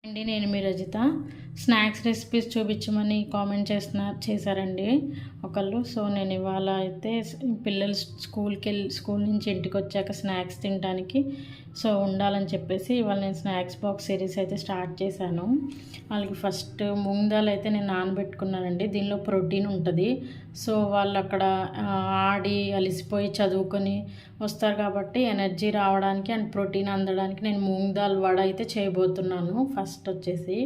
అండి నేను మీ Rajitha snacks recipes చూపించమని కామెంట్ చేశారండి ఒకళ్ళు. సో నేను ఇవాళ అయితే పిల్లలు స్కూల్ నుంచి ఇంటికి వచ్చాక స్నాక్స్ తినడానికి సో ఉండాలని చెప్పేసి ఇవాళ నేను స్నాక్స్ బాక్స్ సిరీస్ అయితే స్టార్ట్ చేశాను. వాళ్ళకి ఫస్ట్ మూంగ్ దాల్ అయితే నేను నానబెట్టుకున్నానండి. దీనిలో ప్రోటీన్ ఉంటుంది. సో వాళ్ళు అక్కడ ఆడి అలిసిపోయి చదువుకొని వస్తారు కాబట్టి ఎనర్జీ రావడానికి అండ్ ప్రోటీన్ అందడానికి నేను మూంగ్ దాల్ వడ అయితే చేయబోతున్నాను. ఫస్ట్ వచ్చేసి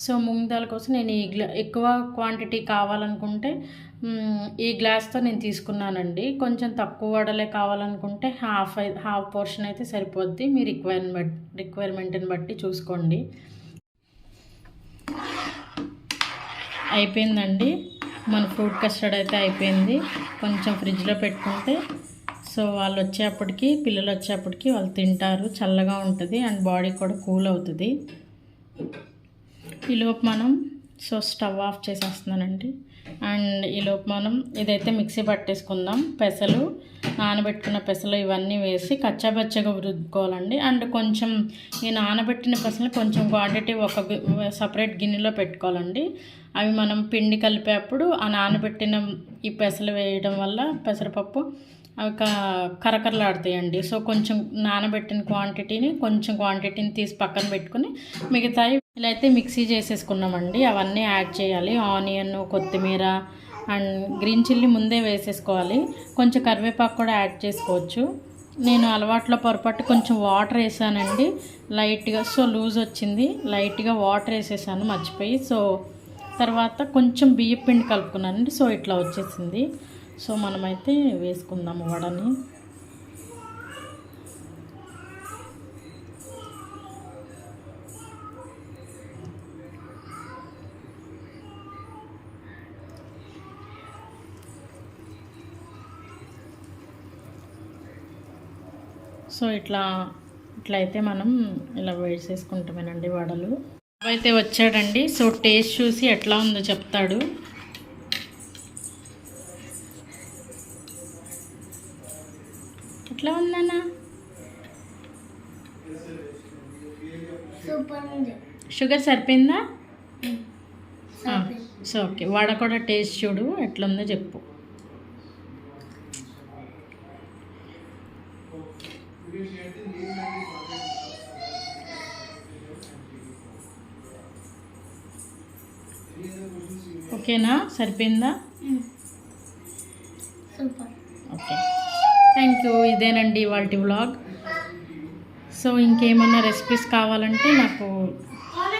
సో మూంగ్ దాల్ కోసం నేను ఎక్కువ క్వాంటిటీ కావాలనుకుంటే ఈ గ్లాస్తో నేను తీసుకున్నానండి. కొంచెం తక్కువ వడలే కావాలనుకుంటే హాఫ్ పోర్షన్ అయితే సరిపోద్ది. మీ రిక్వైర్మెంట్ని బట్టి చూసుకోండి. అయిపోయిందండి, మన ఫ్రూట్ కస్టర్డ్ అయితే అయిపోయింది. కొంచెం ఫ్రిడ్జ్లో పెట్టుకుంటే సో పిల్లలు వచ్చేప్పటికి వాళ్ళు తింటారు. చల్లగా ఉంటుంది అండ్ బాడీ కూడా కూల్ అవుతుంది. ఈలోపు మనం స్టవ్ ఆఫ్ చేసేస్తున్నానండి. అండ్ ఈలోపు మనం ఇదైతే మిక్సీ పట్టేసుకుందాం. పెసలు నానబెట్టుకున్న పెసలు ఇవన్నీ వేసి కచ్చాపచ్చగా రుద్దుకోవాలండి. అండ్ కొంచెం ఈ నానబెట్టిన పెసలు కొంచెం క్వాంటిటీ ఒక సపరేట్ గిన్నెలో పెట్టుకోవాలండి. అవి మనం పిండి కలిపేటప్పుడు ఆ నానబెట్టిన ఈ పెసలు వేయడం వల్ల పెసరపప్పు అవి కరకరలాడుతాయండి. సో కొంచెం నానబెట్టిన కొంచెం క్వాంటిటీని తీసి పక్కన పెట్టుకుని మిగతాయి ఇలా అయితే మిక్సీ చేసేసుకున్నామండి. అవన్నీ యాడ్ చేయాలి. ఆనియన్, కొత్తిమీర అండ్ గ్రీన్ చిల్లీ ముందే వేసేసుకోవాలి. కొంచెం కరివేపాకు కూడా యాడ్ చేసుకోవచ్చు. నేను అలవాట్లో పొరపాటు కొంచెం వాటర్ వేసానండి లైట్గా. సో లూజ్ వచ్చింది, లైట్గా వాటర్ వేసేసాను మర్చిపోయి. సో తర్వాత కొంచెం బియ్యం పిండి కలుపుకున్నానండి. సో ఇట్లా వచ్చేసింది. సో మనమైతే వేసుకుందాము వడని. సో ఇట్లయితే మనం ఇలా వేసేసుకుంటామేనండి వడలు. అయితే వచ్చాడండి. సో టేస్ట్ చూసి ఎట్లా ఉందో చెప్తాడు. ఎట్లా ఉందన్నా? షుగర్ సరిపోయిందా? సో ఓకే, వడ కూడా టేస్ట్ చూడు ఎట్లుందో చెప్పు. ఓకేనా? సరిపోయిందా? Okay, thank you. ఇదేనండి ఇవాల్టి వ్లాగ్. సో ఇంకేమన్నా రెసిపీస్ కావాలంటే నాకు